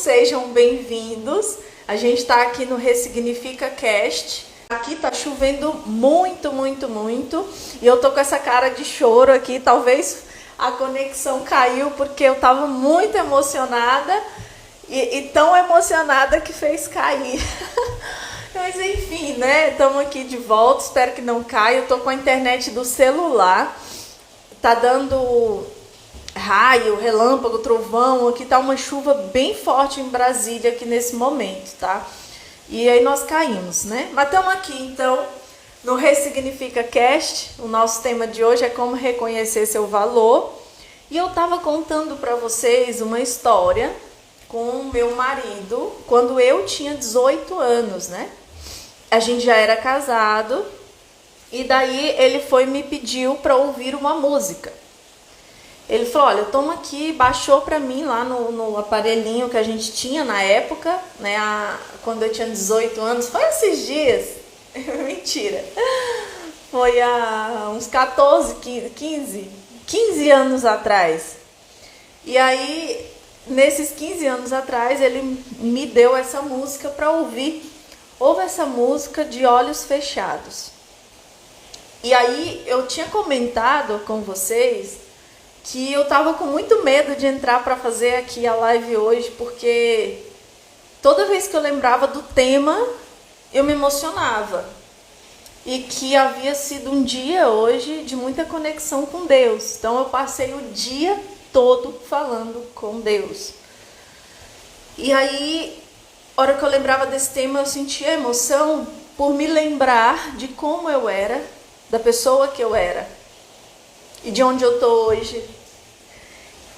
sejam bem-vindos. A gente está aqui no Ressignifica Cast. Aqui tá chovendo muito, muito, muito. E eu tô com essa cara de choro aqui. Talvez a conexão caiu porque eu tava muito emocionada. E tão emocionada que fez cair. Mas enfim, né? Estamos aqui de volta. Espero que não caia. Eu tô com a internet do celular. Tá dando raio, relâmpago, trovão. Aqui tá uma chuva bem forte em Brasília aqui nesse momento, tá? E aí nós caímos, né? Mas estamos aqui então no Ressignifica Cast. O nosso tema de hoje é como reconhecer seu valor. E eu tava contando para vocês uma história com o meu marido quando eu tinha 18 anos, né? A gente já era casado e daí ele me pediu para ouvir uma música. Ele falou, olha, toma aqui, baixou para mim lá no aparelhinho que a gente tinha na época, né? Quando eu tinha 18 anos, foi esses dias, mentira, foi há uns 14, 15 anos atrás. E aí, nesses 15 anos atrás, ele me deu essa música para ouvir. Ouve essa música de olhos fechados. E aí, eu tinha comentado com vocês que eu tava com muito medo de entrar para fazer aqui a live hoje, porque toda vez que eu lembrava do tema, eu me emocionava. E que havia sido um dia hoje de muita conexão com Deus. Então eu passei o dia todo falando com Deus. E aí, a hora que eu lembrava desse tema, eu sentia emoção por me lembrar de como eu era, da pessoa que eu era e de onde eu tô hoje.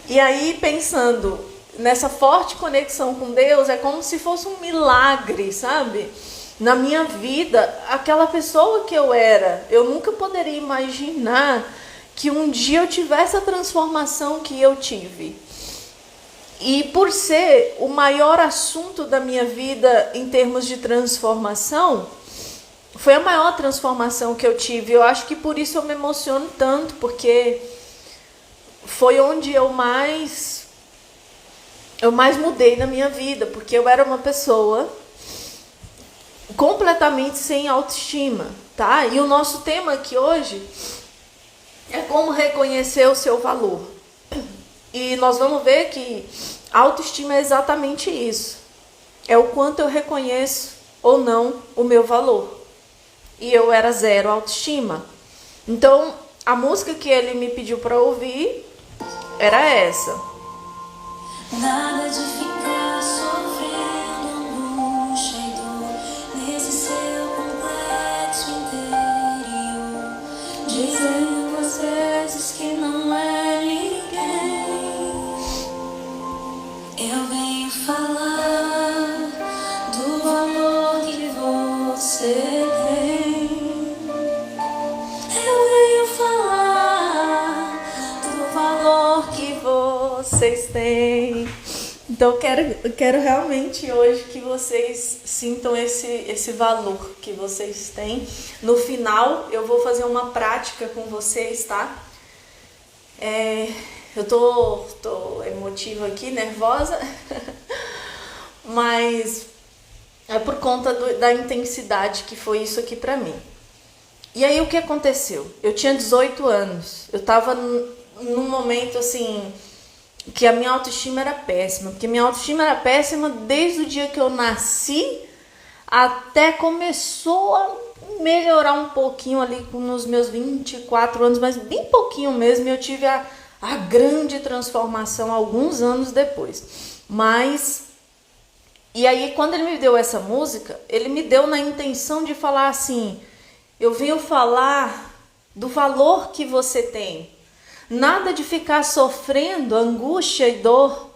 E aí, pensando nessa forte conexão com Deus, é como se fosse um milagre, sabe? Na minha vida, aquela pessoa que eu era, eu nunca poderia imaginar que um dia eu tivesse a transformação que eu tive. E por ser o maior assunto da minha vida em termos de transformação, foi a maior transformação que eu tive. Eu acho que por isso eu me emociono tanto, porque foi onde eu mais mudei na minha vida, porque eu era uma pessoa completamente sem autoestima, tá? E o nosso tema aqui hoje é como reconhecer o seu valor. E nós vamos ver que autoestima é exatamente isso. É o quanto eu reconheço ou não o meu valor. E eu era zero autoestima. Então, a música que ele me pediu para ouvir era essa. Nada de ficar sofrendo angústia e dor nesse seu complexo interior, dizendo às vezes que não é ninguém. Eu venho falar do valor que você tem. Eu venho falar do valor que vocês têm. Então eu quero realmente hoje que vocês sintam esse valor que vocês têm. No final eu vou fazer uma prática com vocês, tá? Eu tô emotiva aqui, nervosa, mas é por conta da intensidade que foi isso aqui pra mim. E aí o que aconteceu? Eu tinha 18 anos, eu tava num momento assim que a minha autoestima era péssima, porque minha autoestima era péssima desde o dia que eu nasci até começou a melhorar um pouquinho ali nos meus 24 anos, mas bem pouquinho mesmo, eu tive a grande transformação alguns anos depois. Mas, e aí quando ele me deu essa música, ele me deu na intenção de falar assim, eu venho falar do valor que você tem. Nada de ficar sofrendo angústia e dor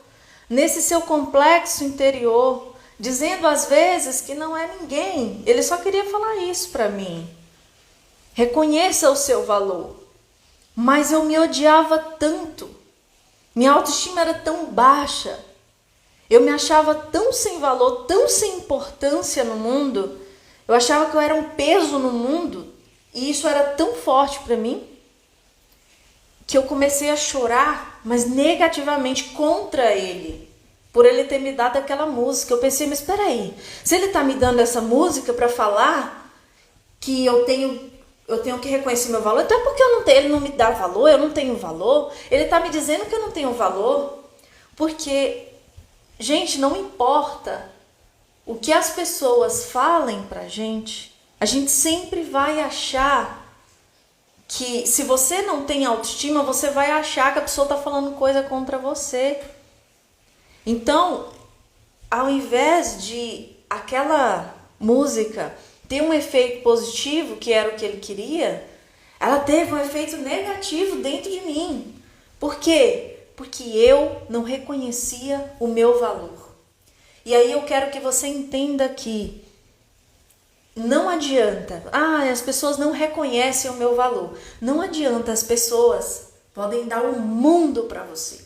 nesse seu complexo interior, dizendo às vezes que não é ninguém. Ele só queria falar isso para mim. Reconheça o seu valor. Mas eu me odiava tanto. Minha autoestima era tão baixa. Eu me achava tão sem valor, tão sem importância no mundo. Eu achava que eu era um peso no mundo. E isso era tão forte para mim que eu comecei a chorar, mas negativamente contra ele. por ele ter me dado aquela música. Eu pensei, mas espera aí, se ele está me dando essa música para falar que eu tenho que reconhecer meu valor, então é porque ele não me dá valor, eu não tenho valor. Ele está me dizendo que eu não tenho valor, porque, gente, não importa o que as pessoas falem pra gente, a gente sempre vai achar que, se você não tem autoestima, você vai achar que a pessoa está falando coisa contra você. Então, ao invés de aquela música ter um efeito positivo, que era o que ele queria, ela teve um efeito negativo dentro de mim. Por quê? Porque eu não reconhecia o meu valor. E aí eu quero que você entenda que não adianta, as pessoas não reconhecem o meu valor. Não adianta, as pessoas podem dar o mundo para você.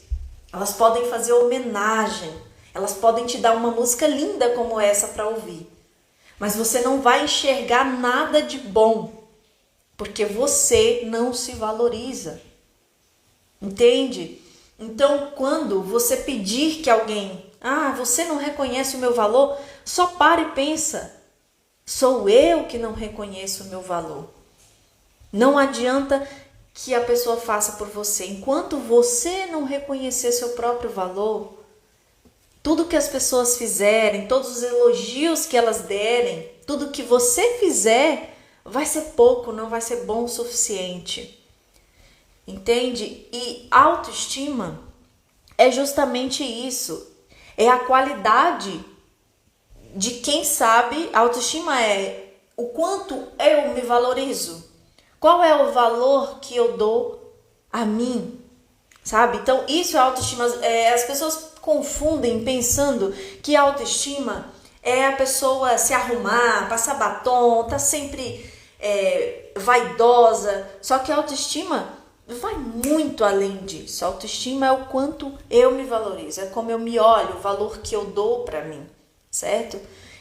Elas podem fazer homenagem, elas podem te dar uma música linda como essa para ouvir. Mas você não vai enxergar nada de bom, porque você não se valoriza. Entende? Então, quando você pedir que alguém, você não reconhece o meu valor, só para e pensa, sou eu que não reconheço o meu valor. Não adianta que a pessoa faça por você. Enquanto você não reconhecer seu próprio valor, tudo que as pessoas fizerem, todos os elogios que elas derem, tudo que você fizer, vai ser pouco, não vai ser bom o suficiente. Entende? E autoestima é justamente isso. É a qualidade de quem sabe. Autoestima é o quanto eu me valorizo. Qual é o valor que eu dou a mim? Sabe? Então, isso é autoestima. As pessoas confundem pensando que autoestima é a pessoa se arrumar, passar batom, tá sempre vaidosa. Só que a autoestima vai muito além disso. A autoestima é o quanto eu me valorizo, é como eu me olho, o valor que eu dou pra mim, certo?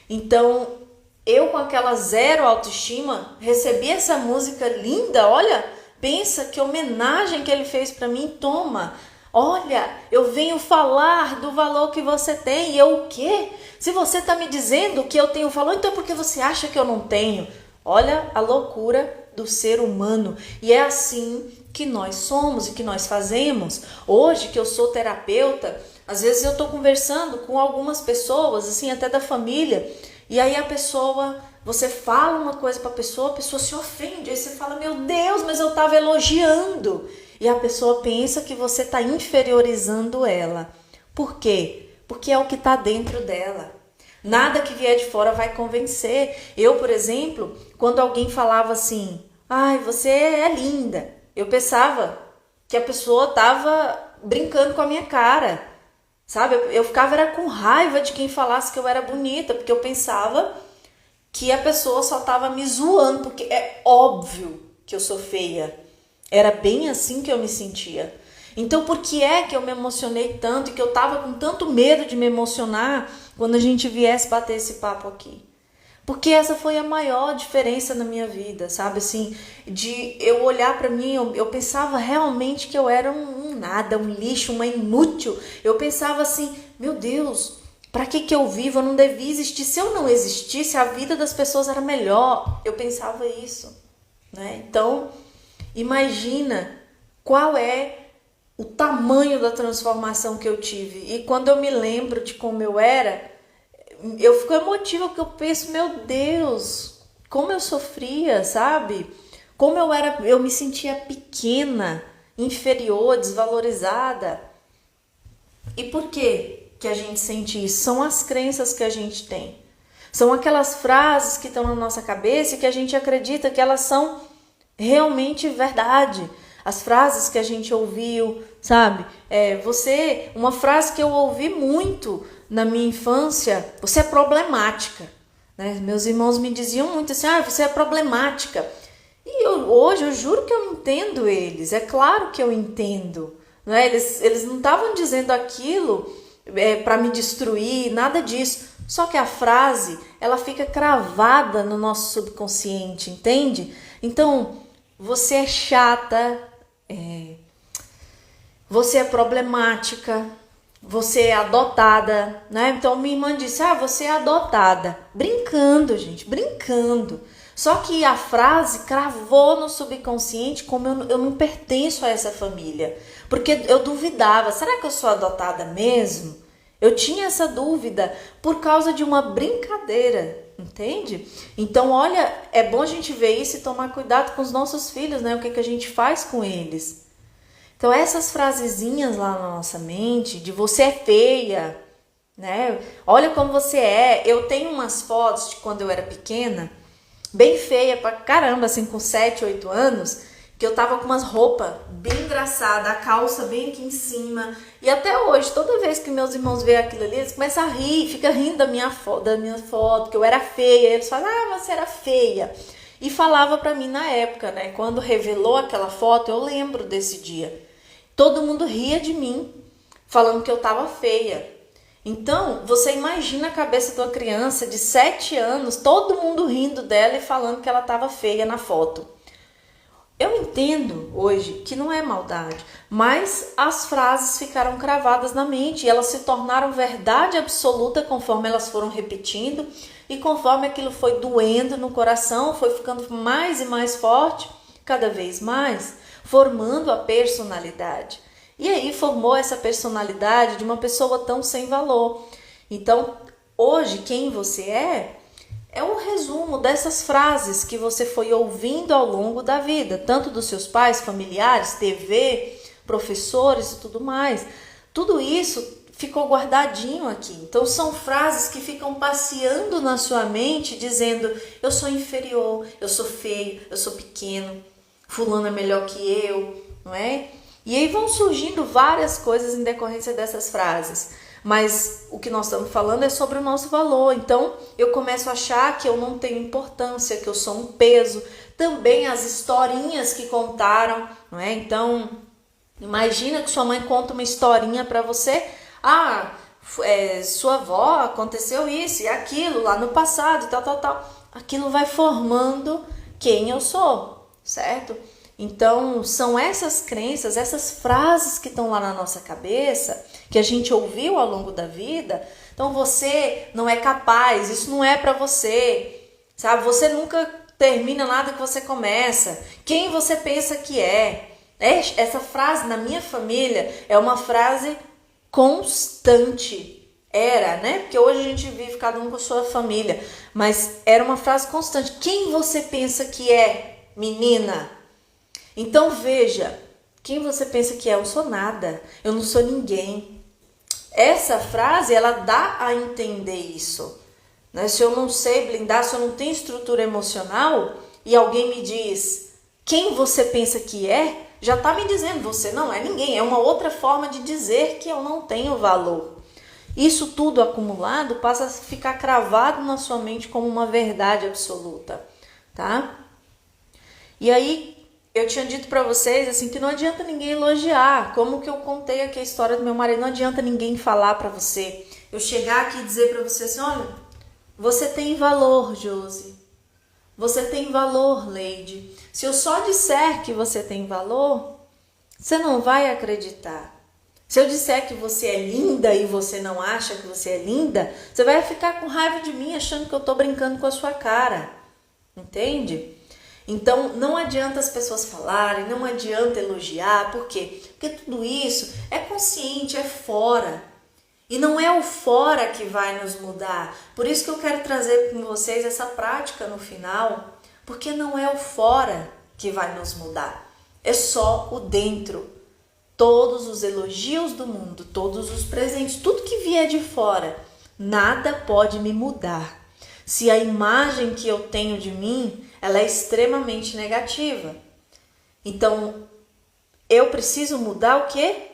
Então, eu com aquela zero autoestima, recebi essa música linda, olha, pensa que homenagem que ele fez pra mim, toma. Olha, eu venho falar do valor que você tem. E eu o quê? Se você tá me dizendo que eu tenho valor, então é porque você acha que eu não tenho. Olha a loucura do ser humano. E é assim que nós somos e que nós fazemos. Hoje que eu sou terapeuta, às vezes eu tô conversando com algumas pessoas, assim, até da família, e aí a pessoa, você fala uma coisa pra pessoa, a pessoa se ofende, aí você fala, meu Deus, mas eu tava elogiando. E a pessoa pensa que você tá inferiorizando ela. Por quê? Porque é o que tá dentro dela. Nada que vier de fora vai convencer. Eu, por exemplo, quando alguém falava assim, você é linda, eu pensava que a pessoa tava brincando com a minha cara, sabe? Eu ficava era com raiva de quem falasse que eu era bonita, porque eu pensava que a pessoa só tava me zoando, porque é óbvio que eu sou feia. Era bem assim que eu me sentia. Então, por que é que eu me emocionei tanto e que eu tava com tanto medo de me emocionar quando a gente viesse bater esse papo aqui? Porque essa foi a maior diferença na minha vida, sabe? Assim, de eu olhar pra mim, eu pensava realmente que eu era um nada, um lixo, uma inútil. Eu pensava assim, meu Deus, pra que eu vivo? Eu não devia existir. Se eu não existisse, a vida das pessoas era melhor. Eu pensava isso, né? Então, imagina qual é o tamanho da transformação que eu tive. E quando eu me lembro de como eu era, eu fico emotiva, porque eu penso, meu Deus, como eu sofria, sabe? Como eu me sentia pequena, inferior, desvalorizada. E por que a gente sente isso? São as crenças que a gente tem. São aquelas frases que estão na nossa cabeça e que a gente acredita que elas são realmente verdade. As frases que a gente ouviu, sabe? Uma frase que eu ouvi muito na minha infância, você é problemática, né? Meus irmãos me diziam muito assim, você é problemática. E hoje eu juro que eu entendo eles, é claro que eu entendo, né? Eles não estavam dizendo aquilo para me destruir, nada disso. Só que a frase, ela fica cravada no nosso subconsciente, entende? Então, você é chata, você é problemática, você é adotada, né? Então minha irmã disse, você é adotada. Brincando, gente, brincando. Só que a frase cravou no subconsciente como eu não pertenço a essa família. Porque eu duvidava, será que eu sou adotada mesmo? Eu tinha essa dúvida por causa de uma brincadeira, entende? Então, olha, é bom a gente ver isso e tomar cuidado com os nossos filhos, né? O que a gente faz com eles. Então, essas frasezinhas lá na nossa mente, de você é feia, né? Olha como você é. Eu tenho umas fotos de quando eu era pequena, bem feia pra caramba, assim, com 7, 8 anos, que eu tava com umas roupas bem engraçadas, a calça bem aqui em cima. E até hoje, toda vez que meus irmãos veem aquilo ali, eles começam a rir, ficam rindo da minha foto, que eu era feia. Eles falam, você era feia. E falava pra mim na época, né? Quando revelou aquela foto, eu lembro desse dia. Todo mundo ria de mim, falando que eu tava feia. Então, você imagina a cabeça de uma criança de 7 anos, todo mundo rindo dela e falando que ela estava feia na foto. Eu entendo hoje que não é maldade, mas as frases ficaram cravadas na mente e elas se tornaram verdade absoluta conforme elas foram repetindo e conforme aquilo foi doendo no coração, foi ficando mais e mais forte, cada vez mais, formando a personalidade. E aí formou essa personalidade de uma pessoa tão sem valor. Então, hoje, quem você é um resumo dessas frases que você foi ouvindo ao longo da vida, tanto dos seus pais, familiares, TV, professores e tudo mais. Tudo isso ficou guardadinho aqui. Então, são frases que ficam passeando na sua mente, dizendo, eu sou inferior, eu sou feio, eu sou pequeno, fulano é melhor que eu, não é? E aí vão surgindo várias coisas em decorrência dessas frases. Mas o que nós estamos falando é sobre o nosso valor. Então, eu começo a achar que eu não tenho importância, que eu sou um peso. Também as historinhas que contaram, não é? Então, imagina que sua mãe conta uma historinha para você. Sua avó aconteceu isso e aquilo lá no passado, tal. Aquilo vai formando quem eu sou, certo? Então, são essas crenças, essas frases que estão lá na nossa cabeça, que a gente ouviu ao longo da vida. Então, você não é capaz, isso não é para você, sabe? Você nunca termina nada que você começa. Quem você pensa que é? Essa frase, na minha família, é uma frase constante. Era, né? Porque hoje a gente vive cada um com a sua família. Mas era uma frase constante. Quem você pensa que é, menina? Então veja, quem você pensa que é? Eu sou nada, eu não sou ninguém. Essa frase, ela dá a entender isso, né? Se eu não sei blindar, se eu não tenho estrutura emocional e alguém me diz quem você pensa que é, já está me dizendo, você não é ninguém. É uma outra forma de dizer que eu não tenho valor. Isso tudo acumulado passa a ficar cravado na sua mente como uma verdade absoluta, tá? E aí, eu tinha dito para vocês assim que não adianta ninguém elogiar, como que eu contei aqui a história do meu marido, não adianta ninguém falar para você. Eu chegar aqui e dizer para você assim, olha, você tem valor, Josi. Você tem valor, Leide. Se eu só disser que você tem valor, você não vai acreditar. Se eu disser que você é linda e você não acha que você é linda, você vai ficar com raiva de mim achando que eu tô brincando com a sua cara. Entende? Então, não adianta as pessoas falarem, não adianta elogiar. Por quê? Porque tudo isso é consciente, é fora. E não é o fora que vai nos mudar. Por isso que eu quero trazer com vocês essa prática no final. Porque não é o fora que vai nos mudar. É só o dentro. Todos os elogios do mundo, todos os presentes, tudo que vier de fora, nada pode me mudar. Se a imagem que eu tenho de mim, ela é extremamente negativa. Então, eu preciso mudar o quê?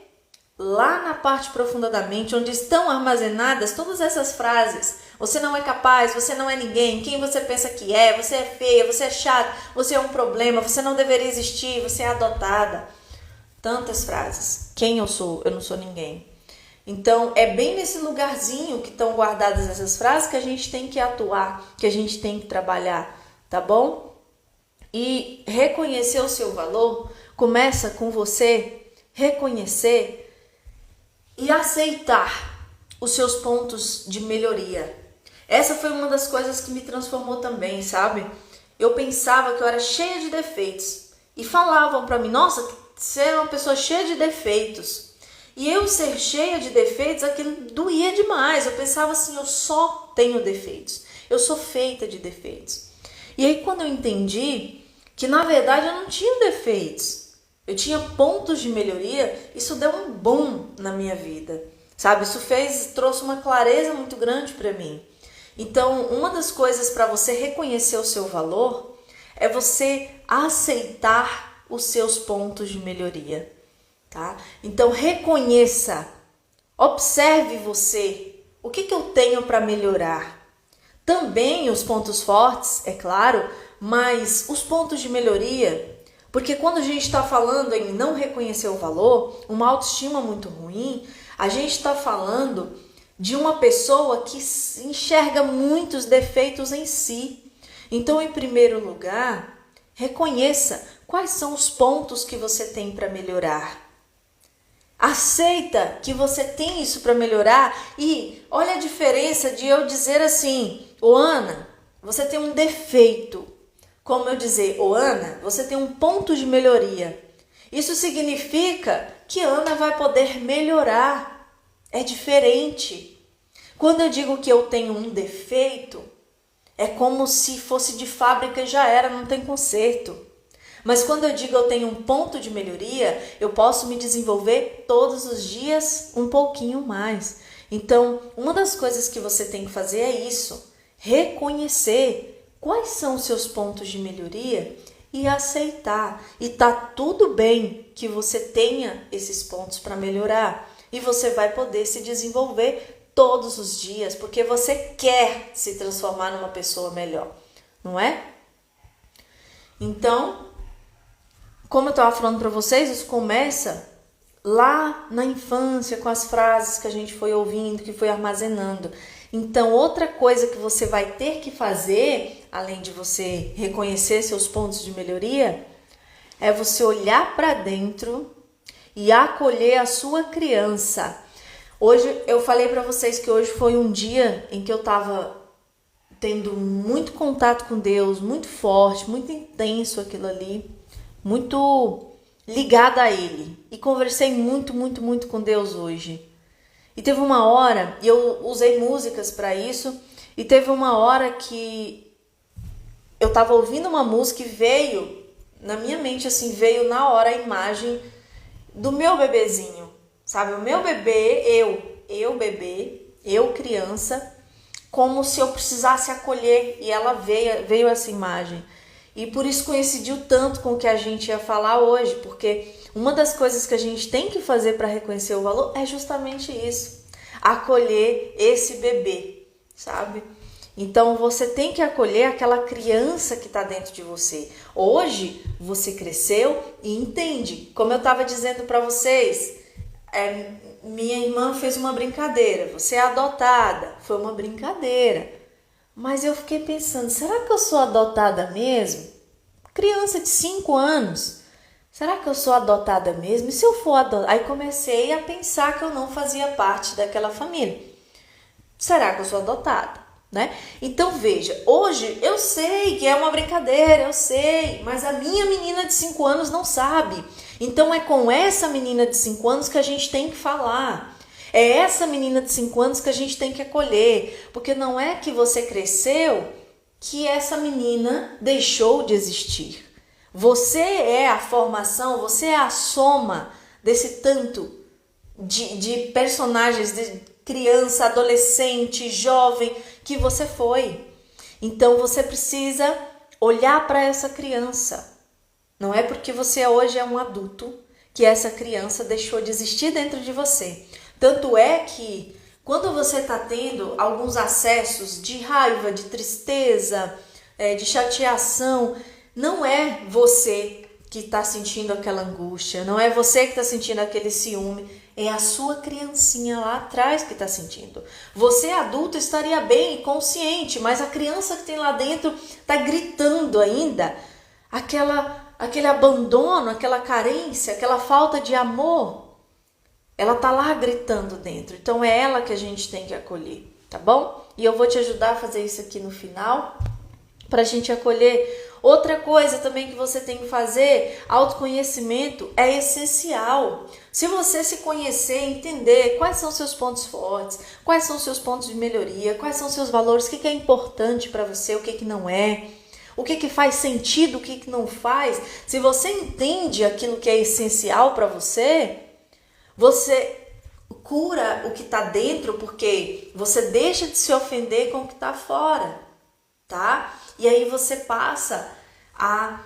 Lá na parte profunda da mente, onde estão armazenadas todas essas frases. Você não é capaz, você não é ninguém, quem você pensa que é, você é feia, você é chata, você é um problema, você não deveria existir, você é adotada. Tantas frases. Quem eu sou? Eu não sou ninguém. Então, é bem nesse lugarzinho que estão guardadas essas frases que a gente tem que atuar, que a gente tem que trabalhar, tá bom? E reconhecer o seu valor começa com você reconhecer e aceitar os seus pontos de melhoria. Essa foi uma das coisas que me transformou também, sabe? Eu pensava que eu era cheia de defeitos e falavam pra mim, nossa, você é uma pessoa cheia de defeitos. E eu ser cheia de defeitos, aquilo doía demais. Eu pensava assim, eu só tenho defeitos. Eu sou feita de defeitos. E aí quando eu entendi que na verdade eu não tinha defeitos, eu tinha pontos de melhoria, isso deu um boom na minha vida, sabe? Isso trouxe uma clareza muito grande para mim. Então, uma das coisas para você reconhecer o seu valor é você aceitar os seus pontos de melhoria, tá? Então, reconheça, observe você, o que eu tenho para melhorar? Também os pontos fortes, é claro, mas os pontos de melhoria, porque quando a gente está falando em não reconhecer o valor, uma autoestima muito ruim, a gente está falando de uma pessoa que enxerga muitos defeitos em si. Então, em primeiro lugar, reconheça quais são os pontos que você tem para melhorar. Aceita que você tem isso para melhorar e olha a diferença de eu dizer assim, ô Ana, você tem um defeito. Como eu dizer, ô Ana, você tem um ponto de melhoria. Isso significa que Ana vai poder melhorar. É diferente. Quando eu digo que eu tenho um defeito, é como se fosse de fábrica e já era, não tem conserto. Mas quando eu digo eu tenho um ponto de melhoria, eu posso me desenvolver todos os dias um pouquinho mais. Então, uma das coisas que você tem que fazer é isso, reconhecer quais são os seus pontos de melhoria e aceitar. E tá tudo bem que você tenha esses pontos para melhorar. E você vai poder se desenvolver todos os dias, porque você quer se transformar numa pessoa melhor, não é? Então, como eu estava falando para vocês, isso começa lá na infância, com as frases que a gente foi ouvindo, que foi armazenando. Então, outra coisa que você vai ter que fazer, além de você reconhecer seus pontos de melhoria, é você olhar para dentro e acolher a sua criança. Hoje, eu falei para vocês que hoje foi um dia em que eu estava tendo muito contato com Deus, muito forte, muito intenso aquilo ali, muito ligada a Ele. E conversei muito com Deus hoje. E teve uma hora, e eu usei músicas para isso, e teve uma hora que eu estava ouvindo uma música e veio, na minha mente assim, veio na hora a imagem do meu bebezinho, sabe? O meu bebê, eu bebê, eu criança, como se eu precisasse acolher, e ela veio essa imagem. E por isso coincidiu tanto com o que a gente ia falar hoje, porque uma das coisas que a gente tem que fazer para reconhecer o valor é justamente isso, acolher esse bebê, sabe? Então você tem que acolher aquela criança que está dentro de você. Hoje você cresceu e entende, como eu estava dizendo para vocês, minha irmã fez uma brincadeira, você é adotada, foi uma brincadeira. Mas eu fiquei pensando, será que eu sou adotada mesmo? Criança de 5 anos, será que eu sou adotada mesmo? E se eu for adotada? Aí comecei a pensar que eu não fazia parte daquela família. Será que eu sou adotada? Né? Então veja, hoje eu sei que é uma brincadeira, eu sei, mas a minha menina de 5 anos não sabe. Então é com essa menina de 5 anos que a gente tem que falar. É essa menina de 5 anos que a gente tem que acolher, porque não é que você cresceu que essa menina deixou de existir. Você é a formação, você é a soma desse tanto de personagens, de criança, adolescente, jovem que você foi. Então você precisa olhar para essa criança. Não é porque você hoje é um adulto que essa criança deixou de existir dentro de você. Tanto é que quando você está tendo alguns acessos de raiva, de tristeza, de chateação, não é você que está sentindo aquela angústia, não é você que está sentindo aquele ciúme, é a sua criancinha lá atrás que está sentindo. Você adulto estaria bem, consciente, mas a criança que tem lá dentro está gritando ainda aquele abandono, aquela carência, aquela falta de amor. Ela tá lá gritando dentro. Então é ela que a gente tem que acolher, tá bom? E eu vou te ajudar a fazer isso aqui no final, para a gente acolher. Outra coisa também que você tem que fazer, autoconhecimento é essencial. Se você se conhecer, entender quais são seus pontos fortes, quais são seus pontos de melhoria, quais são seus valores, o que é importante para você, o que não é, o que faz sentido, o que não faz. Se você entende aquilo que é essencial para você, você cura o que está dentro, porque você deixa de se ofender com o que está fora, tá? E aí você passa a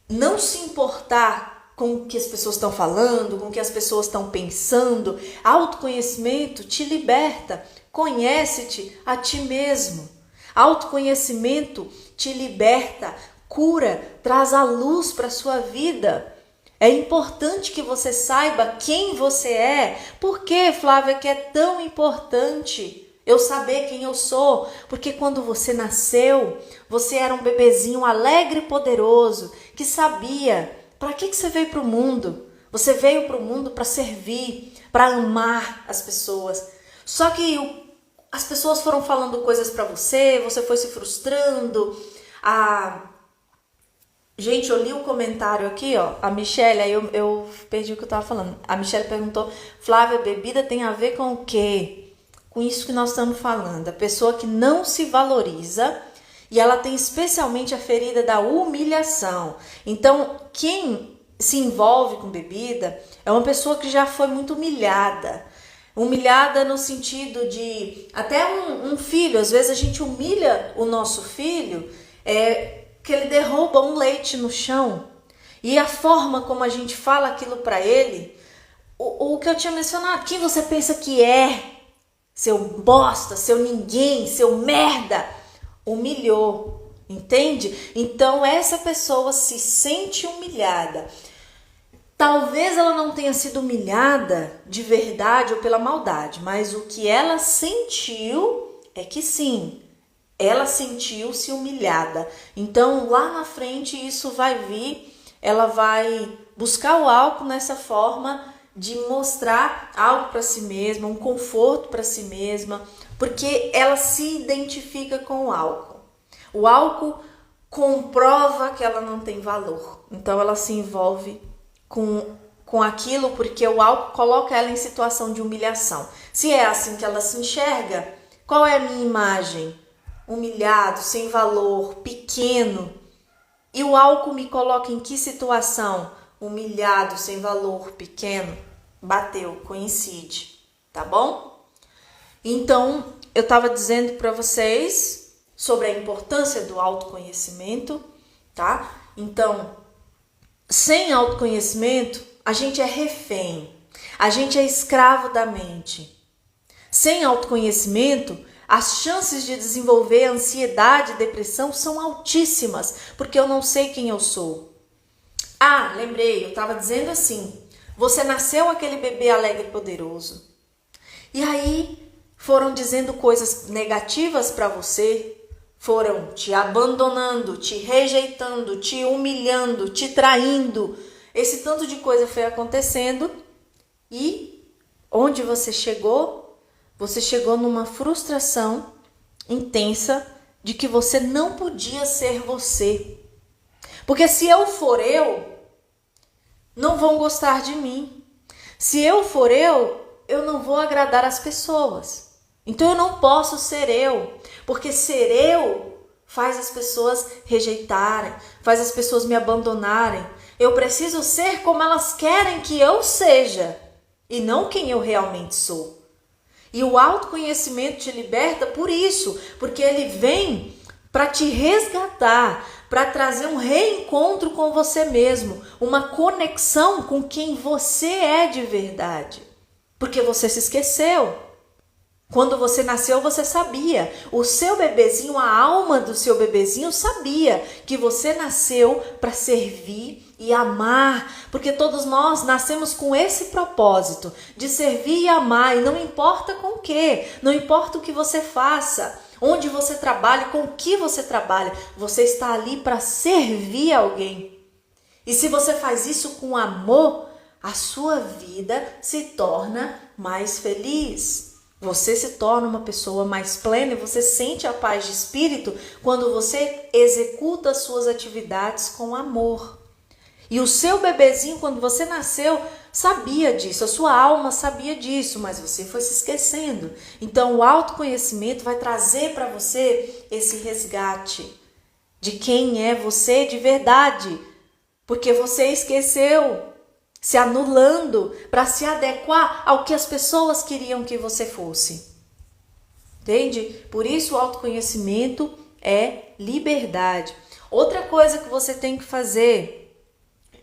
não se importar com o que as pessoas estão falando, com o que as pessoas estão pensando. Autoconhecimento te liberta. Conhece-te a ti mesmo. Autoconhecimento te liberta, cura, traz a luz para a sua vida. É importante que você saiba quem você é. Por que, Flávia, que é tão importante eu saber quem eu sou? Porque quando você nasceu, você era um bebezinho alegre e poderoso, que sabia para que você veio para o mundo. Você veio para o mundo para servir, para amar as pessoas. Só que as pessoas foram falando coisas para você, você foi se frustrando. Gente, eu li um comentário aqui, ó, a Michelle, aí eu perdi o que eu tava falando. A Michelle perguntou, Flávia, bebida tem a ver com o quê? Com isso que nós estamos falando. A pessoa que não se valoriza e ela tem especialmente a ferida da humilhação. Então, quem se envolve com bebida é uma pessoa que já foi muito humilhada. Humilhada no sentido de, até um filho, às vezes a gente humilha o nosso filho, que ele derruba um leite no chão, e a forma como a gente fala aquilo para ele, o que eu tinha mencionado, quem você pensa que é, seu bosta, seu ninguém, seu merda, humilhou, entende? Então essa pessoa se sente humilhada. Talvez ela não tenha sido humilhada de verdade ou pela maldade, mas o que ela sentiu é que sim, ela sentiu-se humilhada. Então, lá na frente, isso vai vir, ela vai buscar o álcool nessa forma de mostrar algo para si mesma, um conforto para si mesma, porque ela se identifica com o álcool. O álcool comprova que ela não tem valor. Então, ela se envolve com aquilo porque o álcool coloca ela em situação de humilhação. Se é assim que ela se enxerga, qual é a minha imagem? Humilhado, sem valor, pequeno. E o álcool me coloca em que situação? Humilhado, sem valor, pequeno. Bateu, coincide, tá bom? Então, eu estava dizendo para vocês sobre a importância do autoconhecimento, tá? Então, sem autoconhecimento, a gente é refém, a gente é escravo da mente. Sem autoconhecimento, as chances de desenvolver ansiedade e depressão são altíssimas, porque eu não sei quem eu sou. Ah, lembrei, eu estava dizendo assim, você nasceu aquele bebê alegre e poderoso. E aí foram dizendo coisas negativas para você, foram te abandonando, te rejeitando, te humilhando, te traindo. Esse tanto de coisa foi acontecendo e onde você chegou? Você chegou numa frustração intensa de que você não podia ser você. Porque se eu for eu, não vão gostar de mim. Se eu for eu não vou agradar as pessoas. Então eu não posso ser eu, porque ser eu faz as pessoas rejeitarem, faz as pessoas me abandonarem. Eu preciso ser como elas querem que eu seja e não quem eu realmente sou. E o autoconhecimento te liberta por isso, porque ele vem para te resgatar, para trazer um reencontro com você mesmo, uma conexão com quem você é de verdade. Porque você se esqueceu. Quando você nasceu, você sabia. O seu bebezinho, a alma do seu bebezinho sabia que você nasceu para servir e amar, porque todos nós nascemos com esse propósito de servir e amar, e não importa com o que, não importa o que você faça, onde você trabalha, com o que você trabalha, você está ali para servir alguém. E se você faz isso com amor, a sua vida se torna mais feliz. Você se torna uma pessoa mais plena e você sente a paz de espírito quando você executa as suas atividades com amor. E o seu bebezinho, quando você nasceu, sabia disso, a sua alma sabia disso, mas você foi se esquecendo. Então o autoconhecimento vai trazer para você esse resgate de quem é você de verdade, porque você esqueceu, se anulando para se adequar ao que as pessoas queriam que você fosse. Entende? Por isso o autoconhecimento é liberdade. Outra coisa que você tem que fazer,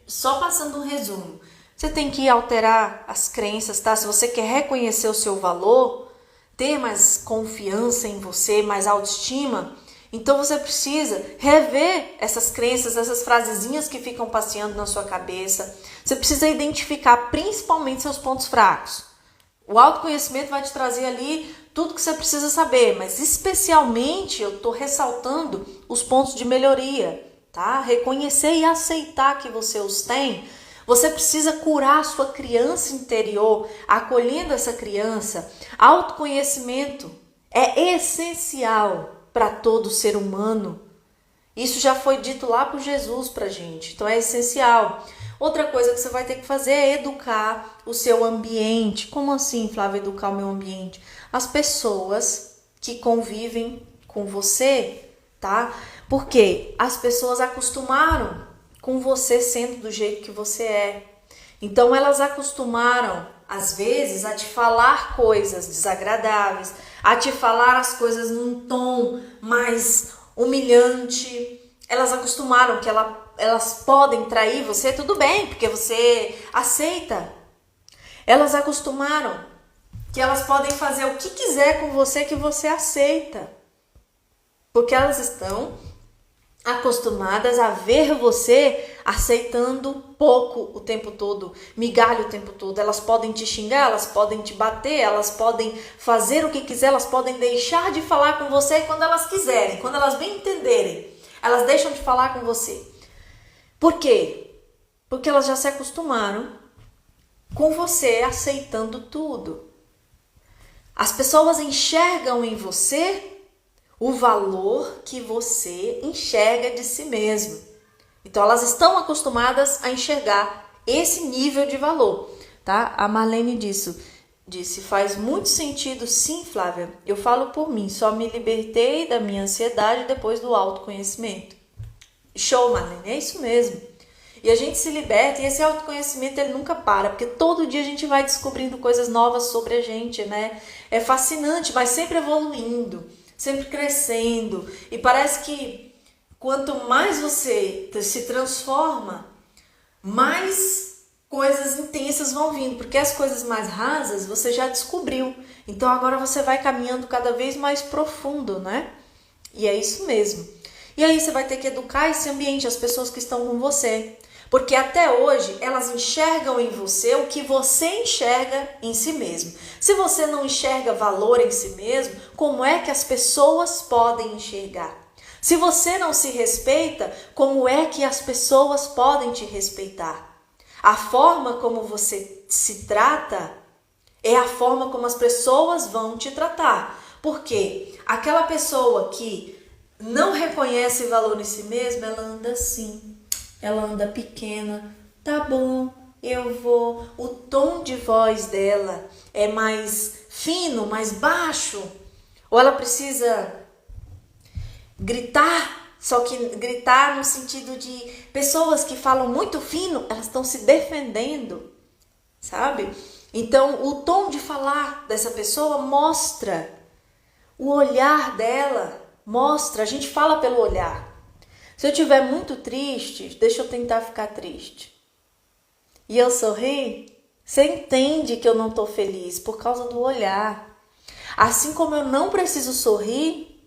só passando um resumo, você tem que alterar as crenças, tá? Se você quer reconhecer o seu valor, ter mais confiança em você, mais autoestima, então você precisa rever essas crenças, essas frasezinhas que ficam passeando na sua cabeça. Você precisa identificar principalmente seus pontos fracos. O autoconhecimento vai te trazer ali tudo que você precisa saber, mas especialmente eu estou ressaltando os pontos de melhoria, tá? Reconhecer e aceitar que você os tem. Você precisa curar a sua criança interior, acolhendo essa criança. Autoconhecimento é essencial para todo ser humano. Isso já foi dito lá por Jesus pra gente, então é essencial. Outra coisa que você vai ter que fazer é educar o seu ambiente. Como assim, Flávia, educar o meu ambiente? As pessoas que convivem com você, tá? Porque as pessoas acostumaram com você sendo do jeito que você é. Então elas acostumaram, às vezes, a te falar coisas desagradáveis, a te falar as coisas num tom mais humilhante. Elas acostumaram que elas podem trair você, tudo bem, porque você aceita. Elas acostumaram que elas podem fazer o que quiser com você que você aceita. Porque elas estão acostumadas a ver você aceitando pouco o tempo todo, migalha o tempo todo. Elas podem te xingar, elas podem te bater, elas podem fazer o que quiser, elas podem deixar de falar com você quando elas quiserem, quando elas bem entenderem. Elas deixam de falar com você. Por quê? Porque elas já se acostumaram com você aceitando tudo. As pessoas enxergam em você o valor que você enxerga de si mesmo. Então elas estão acostumadas a enxergar esse nível de valor, tá? A Marlene disse, faz muito sentido sim, Flávia. Eu falo por mim, só me libertei da minha ansiedade depois do autoconhecimento. Show, Marlene, é isso mesmo. E a gente se liberta e esse autoconhecimento ele nunca para, porque todo dia a gente vai descobrindo coisas novas sobre a gente, né? É fascinante, mas sempre evoluindo, sempre crescendo. E parece que quanto mais você se transforma, mais coisas intensas vão vindo, porque as coisas mais rasas você já descobriu. Então agora você vai caminhando cada vez mais profundo, né? E é isso mesmo. E aí você vai ter que educar esse ambiente, as pessoas que estão com você. Porque até hoje elas enxergam em você o que você enxerga em si mesmo. Se você não enxerga valor em si mesmo, como é que as pessoas podem enxergar? Se você não se respeita, como é que as pessoas podem te respeitar? A forma como você se trata é a forma como as pessoas vão te tratar. Porque aquela pessoa que não reconhece valor em si mesma, ela anda assim. Ela anda pequena, tá bom, eu vou. O tom de voz dela é mais fino, mais baixo. Ou ela precisa gritar, só que gritar no sentido de pessoas que falam muito fino, elas estão se defendendo, sabe? Então, o tom de falar dessa pessoa mostra, o olhar dela mostra, a gente fala pelo olhar. Se eu estiver muito triste, deixa eu tentar ficar triste. E eu sorri, você entende que eu não estou feliz por causa do olhar. Assim como eu não preciso sorrir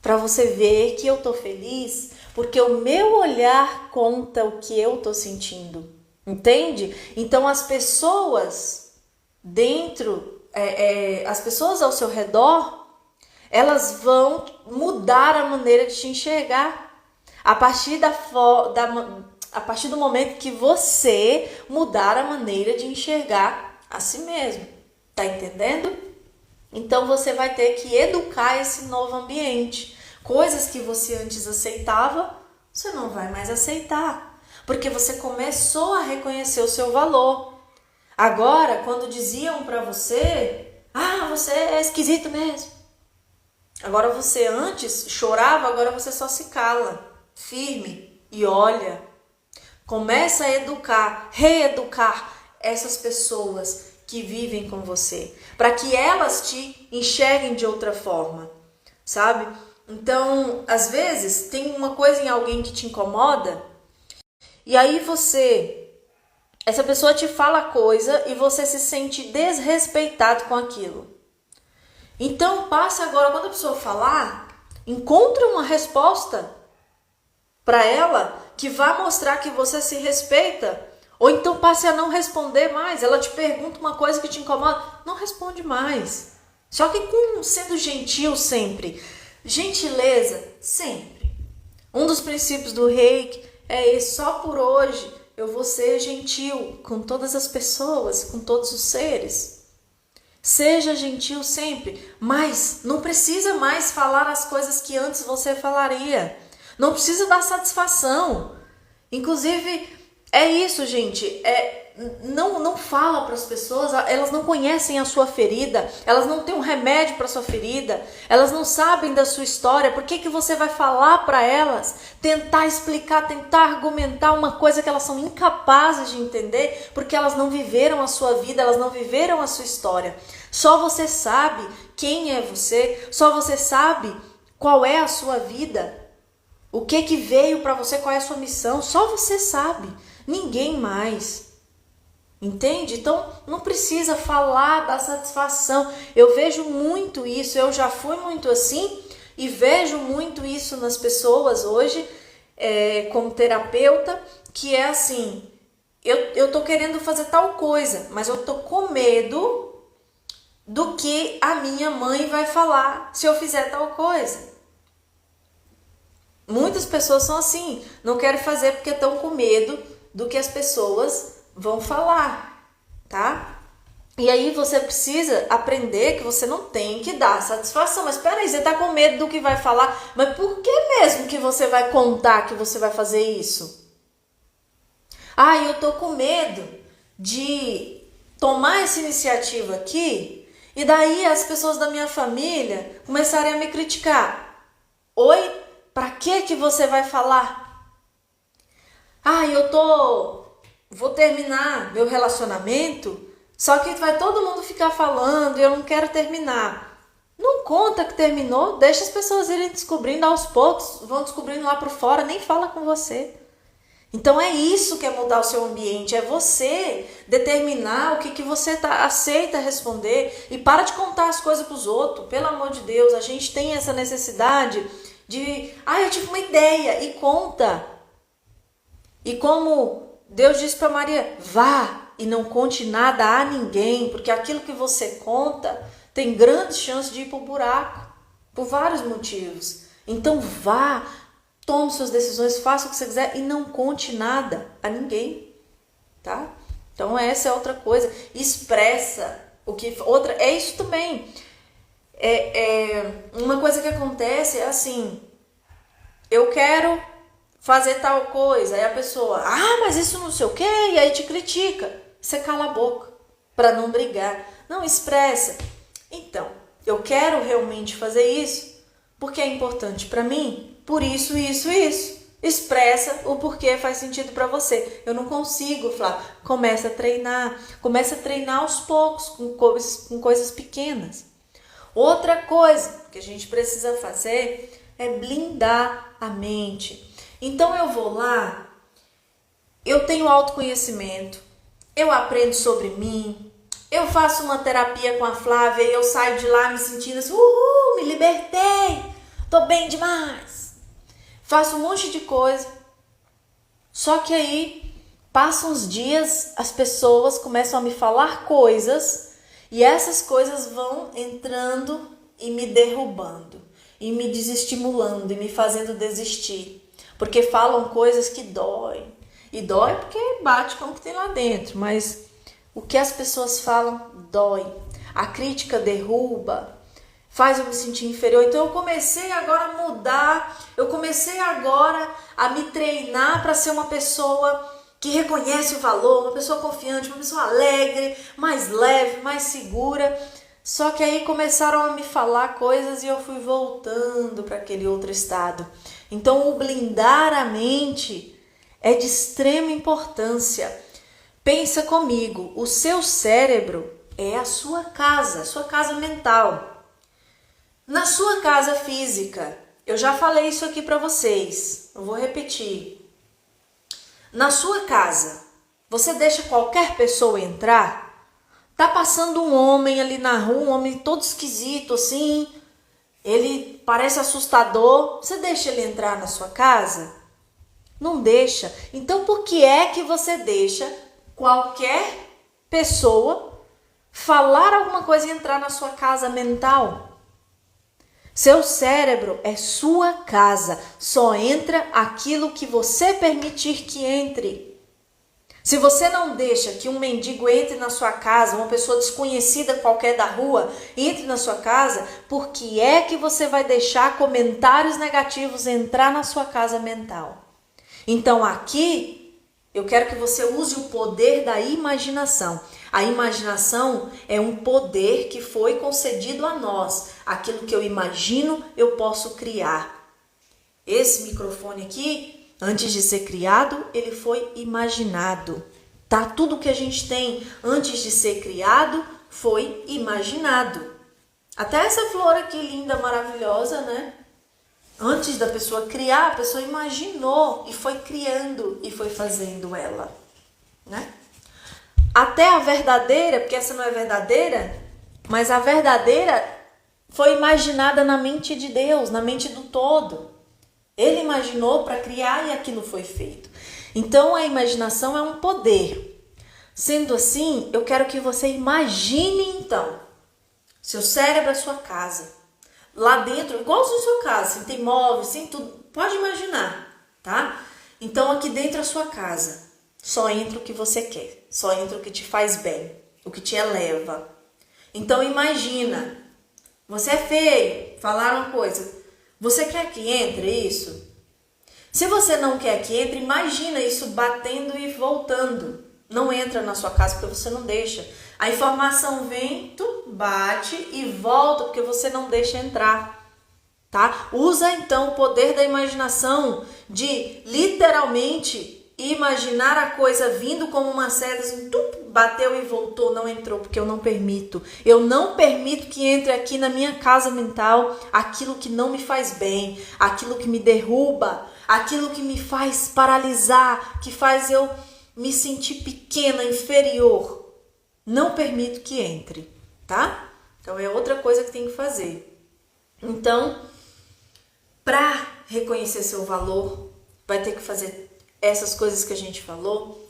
para você ver que eu estou feliz, porque o meu olhar conta o que eu estou sentindo. Entende? Então as pessoas as pessoas ao seu redor, elas vão mudar a maneira de te enxergar a partir A partir do momento que você mudar a maneira de enxergar a si mesmo. Tá entendendo? Então você vai ter que educar esse novo ambiente. Coisas que você antes aceitava, você não vai mais aceitar. Porque você começou a reconhecer o seu valor. Agora, quando diziam pra você, você é esquisito mesmo. Agora você antes chorava, agora você só se cala, firme e olha. Começa a educar, reeducar essas pessoas que vivem com você, para que elas te enxerguem de outra forma, sabe? Então, às vezes, tem uma coisa em alguém que te incomoda, e aí essa pessoa te fala coisa e você se sente desrespeitado com aquilo. Então, passa agora, quando a pessoa falar, encontre uma resposta para ela que vai mostrar que você se respeita. Ou então passe a não responder mais. Ela te pergunta uma coisa que te incomoda, não responde mais. Só que sendo gentil sempre. Gentileza sempre. Um dos princípios do Reiki é esse: só por hoje eu vou ser gentil com todas as pessoas, com todos os seres. Seja gentil sempre, mas não precisa mais falar as coisas que antes você falaria. Não precisa dar satisfação. Inclusive, é isso, gente. Não fala para as pessoas, elas não conhecem a sua ferida, elas não têm um remédio para a sua ferida, elas não sabem da sua história. Por que você vai falar para elas? Tentar explicar, tentar argumentar uma coisa que elas são incapazes de entender, porque elas não viveram a sua vida, elas não viveram a sua história. Só você sabe quem é você, só você sabe qual é a sua vida. O que veio para você, qual é a sua missão, só você sabe, ninguém mais. Entende? Então não precisa falar da satisfação. Eu vejo muito isso, eu já fui muito assim e vejo muito isso nas pessoas hoje, como terapeuta, que é assim, eu tô querendo fazer tal coisa, mas eu tô com medo do que a minha mãe vai falar se eu fizer tal coisa. Muitas pessoas são assim, não querem fazer porque estão com medo do que as pessoas vão falar, tá? E aí você precisa aprender que você não tem que dar satisfação. Mas peraí, você tá com medo do que vai falar, mas por que mesmo que você vai contar que você vai fazer isso? Eu tô com medo de tomar essa iniciativa aqui e daí as pessoas da minha família começarem a me criticar. Oi? Pra que você vai falar? Vou terminar meu relacionamento, só que vai todo mundo ficar falando e eu não quero terminar. Não conta que terminou, deixa as pessoas irem descobrindo aos poucos, vão descobrindo lá por fora, nem fala com você. Então é isso que é mudar o seu ambiente, é você determinar o que você aceita responder e para de contar as coisas para os outros. Pelo amor de Deus, a gente tem essa necessidade eu tive uma ideia, e conta. E como Deus disse para Maria, vá e não conte nada a ninguém, porque aquilo que você conta tem grande chance de ir para o buraco, por vários motivos. Então vá, tome suas decisões, faça o que você quiser e não conte nada a ninguém, tá? Então essa é outra coisa, expressa outra, é isso também. Uma coisa que acontece é assim, eu quero fazer tal coisa, aí a pessoa, mas isso não sei o quê, e aí te critica, você cala a boca para não brigar, não expressa. Então, eu quero realmente fazer isso porque é importante para mim, por isso, expressa o porquê faz sentido para você. Eu não consigo, Flávia. Começa a treinar aos poucos, com coisas pequenas. Outra coisa que a gente precisa fazer é blindar a mente. Então eu vou lá, eu tenho autoconhecimento, eu aprendo sobre mim, eu faço uma terapia com a Flávia e eu saio de lá me sentindo assim, me libertei, tô bem demais. Faço um monte de coisa. Só que aí, passam uns dias, as pessoas começam a me falar coisas e essas coisas vão entrando e me derrubando, e me desestimulando, e me fazendo desistir. Porque falam coisas que doem. E dói porque bate com o que tem lá dentro, mas o que as pessoas falam dói. A crítica derruba, faz eu me sentir inferior. Então eu comecei agora a mudar, eu comecei agora a me treinar para ser uma pessoa que reconhece o valor, uma pessoa confiante, uma pessoa alegre, mais leve, mais segura. Só que aí começaram a me falar coisas e eu fui voltando para aquele outro estado. Então o blindar a mente é de extrema importância. Pensa comigo, o seu cérebro é a sua casa mental. Na sua casa física, eu já falei isso aqui para vocês, eu vou repetir. Na sua casa, você deixa qualquer pessoa entrar? Tá passando um homem ali na rua, um homem todo esquisito assim, ele parece assustador, você deixa ele entrar na sua casa? Não deixa. Então por que é que você deixa qualquer pessoa falar alguma coisa e entrar na sua casa mental? Seu cérebro é sua casa, só entra aquilo que você permitir que entre. Se você não deixa que um mendigo entre na sua casa, uma pessoa desconhecida qualquer da rua entre na sua casa, por que é que você vai deixar comentários negativos entrar na sua casa mental? Então aqui eu quero que você use o poder da imaginação. A imaginação é um poder que foi concedido a nós. Aquilo que eu imagino, eu posso criar. Esse microfone aqui, antes de ser criado, ele foi imaginado. Tá? Tudo que a gente tem antes de ser criado foi imaginado. Até essa flor aqui linda, maravilhosa, né? Antes da pessoa criar, a pessoa imaginou e foi criando e foi fazendo ela, né? Até a verdadeira, porque essa não é verdadeira, mas a verdadeira foi imaginada na mente de Deus, na mente do todo. Ele imaginou para criar e aquilo foi feito. Então a imaginação é um poder. Sendo assim, eu quero que você imagine então, seu cérebro é a sua casa. Lá dentro, igual a sua casa, assim, tem móveis, tem tudo, pode imaginar, tá? Então aqui dentro é a sua casa. Só entra o que você quer, só entra o que te faz bem, o que te eleva. Então imagina, você é feio, falaram uma coisa, você quer que entre isso? Se você não quer que entre, imagina isso batendo e voltando. Não entra na sua casa porque você não deixa. A informação vem, tu bate e volta porque você não deixa entrar. Tá? Usa então o poder da imaginação de literalmente imaginar a coisa vindo como uma seta, assim, bateu e voltou, não entrou, porque eu não permito. Eu não permito que entre aqui na minha casa mental aquilo que não me faz bem, aquilo que me derruba, aquilo que me faz paralisar, que faz eu me sentir pequena, inferior. Não permito que entre, tá? Então é outra coisa que tem que fazer. Então, para reconhecer seu valor, vai ter que fazer essas coisas que a gente falou,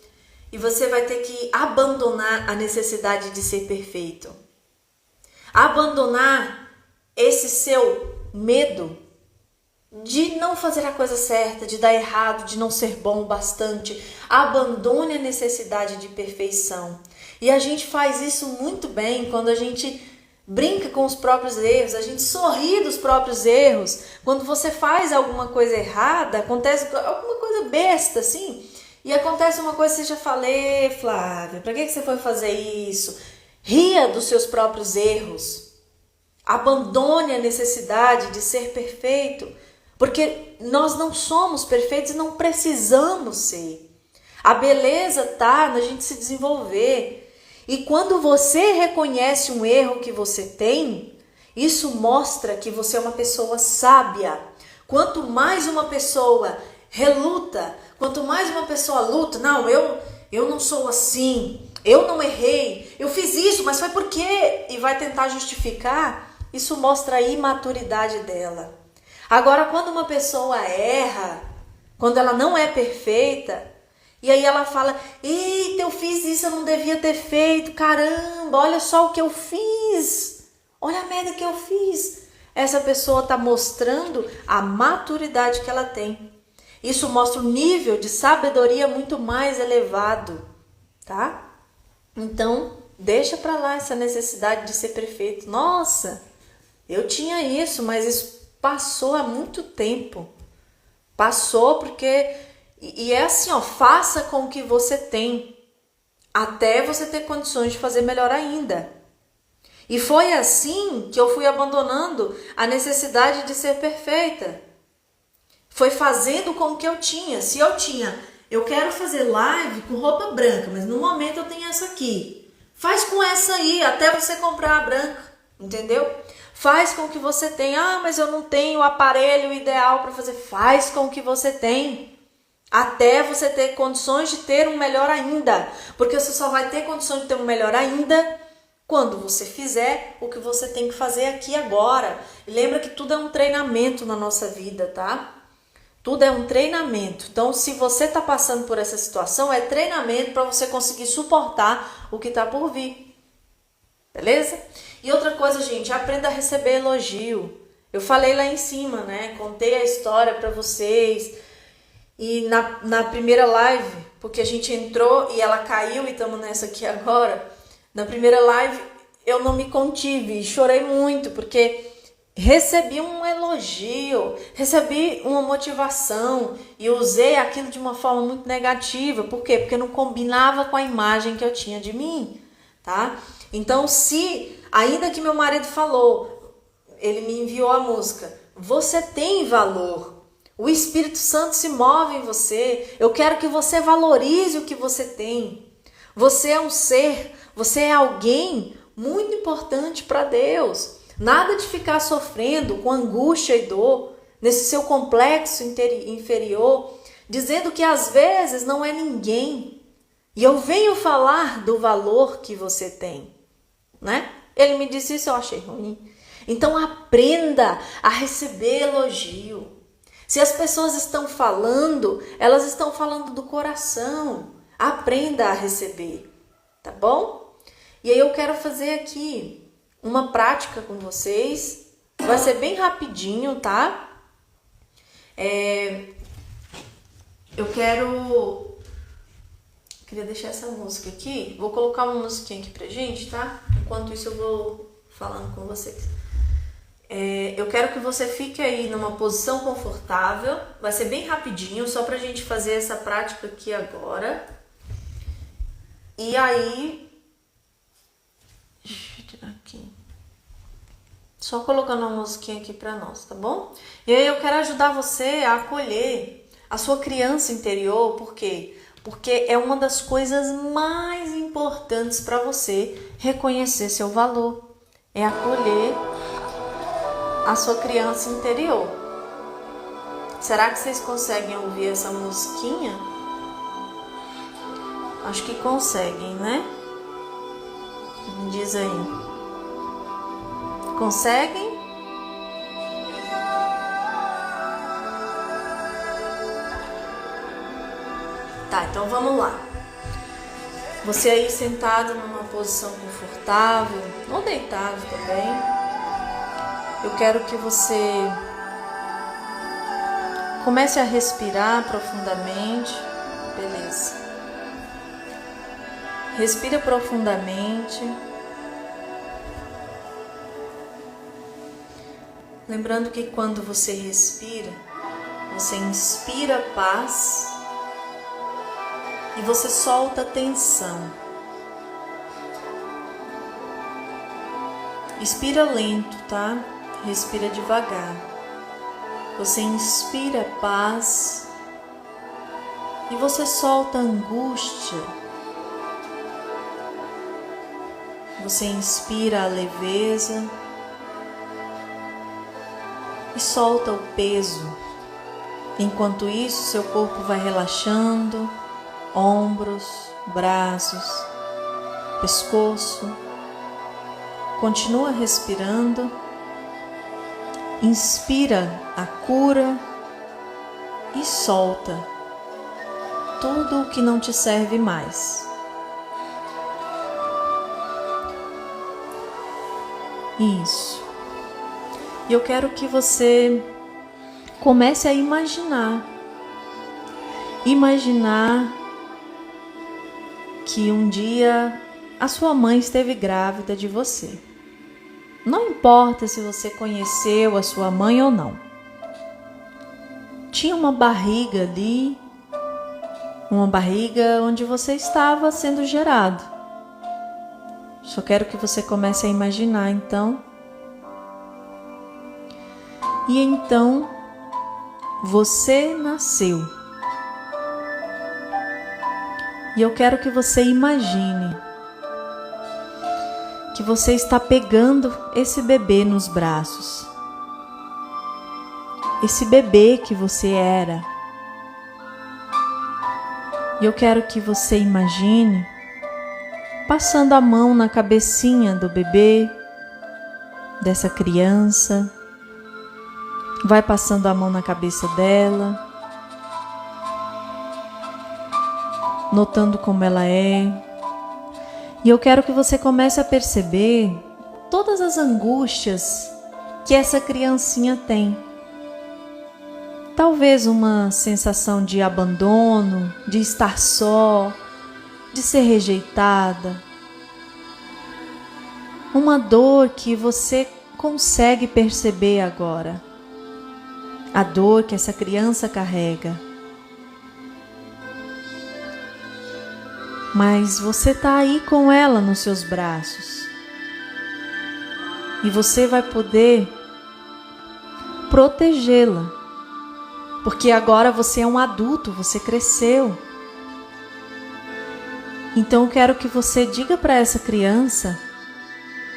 e você vai ter que abandonar a necessidade de ser perfeito. Abandonar esse seu medo de não fazer a coisa certa, de dar errado, de não ser bom o bastante. Abandone a necessidade de perfeição. E a gente faz isso muito bem quando a gente brinca com os próprios erros, a gente sorri dos próprios erros. Quando você faz alguma coisa errada, acontece alguma coisa besta assim, e acontece uma coisa que você já falei, Flávia, pra que você foi fazer isso? Ria dos seus próprios erros. Abandone a necessidade de ser perfeito, porque nós não somos perfeitos e não precisamos ser. A beleza tá na gente se desenvolver. E quando você reconhece um erro que você tem, isso mostra que você é uma pessoa sábia. Quanto mais uma pessoa reluta, quanto mais uma pessoa luta, não, eu não sou assim, eu não errei, eu fiz isso, mas foi por quê? E vai tentar justificar, isso mostra a imaturidade dela. Agora, quando uma pessoa erra, quando ela não é perfeita, e aí ela fala, eita, eu fiz isso, eu não devia ter feito, caramba, olha só o que eu fiz, olha a merda que eu fiz. Essa pessoa está mostrando a maturidade que ela tem. Isso mostra um nível de sabedoria muito mais elevado, tá? Então, deixa pra lá essa necessidade de ser perfeito. Nossa, eu tinha isso, mas isso passou há muito tempo. Passou porque... E é assim, ó, faça com o que você tem, até você ter condições de fazer melhor ainda. E foi assim que eu fui abandonando a necessidade de ser perfeita. Foi fazendo com o que eu tinha. Se eu quero fazer live com roupa branca, mas no momento eu tenho essa aqui. Faz com essa aí, até você comprar a branca, entendeu? Faz com o que você tem. Ah, mas eu não tenho o aparelho ideal para fazer. Faz com o que você tem. Até você ter condições de ter um melhor ainda. Porque você só vai ter condições de ter um melhor ainda quando você fizer o que você tem que fazer aqui agora. E lembra que tudo é um treinamento na nossa vida, tá? Tudo é um treinamento. Então, se você está passando por essa situação, é treinamento para você conseguir suportar o que está por vir. Beleza? E outra coisa, gente, aprenda a receber elogio. Eu falei lá em cima, né? Contei a história para vocês. E na primeira live, porque a gente entrou e ela caiu e estamos nessa aqui agora. Na primeira live eu não me contive e chorei muito, porque recebi um elogio, recebi uma motivação e usei aquilo de uma forma muito negativa. Por quê? Porque não combinava com a imagem que eu tinha de mim, tá? Então, ainda que meu marido falou, ele me enviou a música, você tem valor. O Espírito Santo se move em você. Eu quero que você valorize o que você tem. Você é um ser, você é alguém muito importante para Deus. Nada de ficar sofrendo com angústia e dor, nesse seu complexo inferior, dizendo que às vezes não é ninguém. E eu venho falar do valor que você tem, né? Ele me disse isso, eu achei ruim. Então aprenda a receber elogio. Se as pessoas estão falando, elas estão falando do coração. Aprenda a receber, tá bom? E aí eu quero fazer aqui uma prática com vocês. Vai ser bem rapidinho, tá? Eu queria deixar essa música aqui. Vou colocar uma musiquinha aqui pra gente, tá? Enquanto isso eu vou falando com vocês. Eu quero que você fique aí numa posição confortável. Vai ser bem rapidinho, só pra gente fazer essa prática aqui agora. E aí... Deixa eu tirar aqui. Só colocando uma musiquinha aqui pra nós, tá bom? E aí eu quero ajudar você a acolher a sua criança interior. Por quê? Porque é uma das coisas mais importantes pra você reconhecer seu valor. É acolher a sua criança interior. Será que vocês conseguem ouvir essa musiquinha? Acho que conseguem, né? Me diz aí. Conseguem? Tá, então vamos lá. Você aí sentado numa posição confortável, ou deitado também. Eu quero que você comece a respirar profundamente. Beleza. Respira profundamente. Lembrando que quando você respira, você inspira paz e você solta a tensão. Inspira lento, tá? Respira devagar. Você inspira paz e você solta a angústia. Você inspira a leveza e solta o peso. Enquanto isso, seu corpo vai relaxando, ombros, braços, pescoço. Continua respirando. Inspira a cura e solta tudo o que não te serve mais. Isso. E eu quero que você comece a imaginar imaginar que um dia a sua mãe esteve grávida de você. Não importa se você conheceu a sua mãe ou não. Tinha uma barriga ali, uma barriga onde você estava sendo gerado. Só quero que você comece a imaginar então. E então você nasceu. E eu quero que você imagine que você está pegando esse bebê nos braços. Esse bebê que você era. E eu quero que você imagine passando a mão na cabecinha do bebê, dessa criança. Vai passando a mão na cabeça dela, notando como ela é. E eu quero que você comece a perceber todas as angústias que essa criancinha tem. Talvez uma sensação de abandono, de estar só, de ser rejeitada. Uma dor que você consegue perceber agora. A dor que essa criança carrega. Mas você está aí com ela nos seus braços. E você vai poder protegê-la. Porque agora você é um adulto, você cresceu. Então eu quero que você diga para essa criança: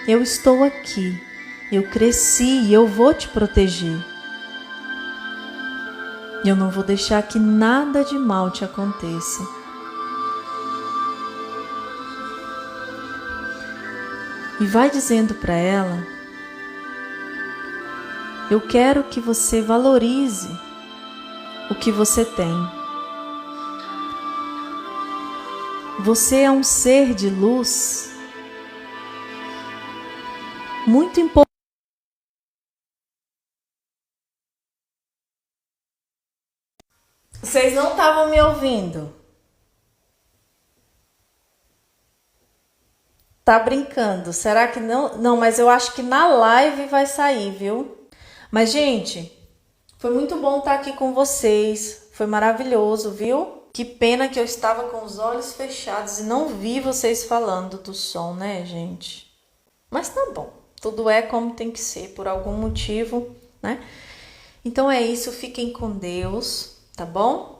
eu estou aqui, eu cresci e eu vou te proteger. Eu não vou deixar que nada de mal te aconteça. E vai dizendo para ela: eu quero que você valorize o que você tem. Você é um ser de luz muito importante. Vocês não estavam me ouvindo? Tá brincando? Será que não? Não, mas eu acho que na live vai sair, viu? Mas, gente, foi muito bom estar aqui com vocês. Foi maravilhoso, viu? Que pena que eu estava com os olhos fechados e não vi vocês falando do som, né, gente? Mas tá bom. Tudo é como tem que ser, por algum motivo, né? Então é isso. Fiquem com Deus, tá bom?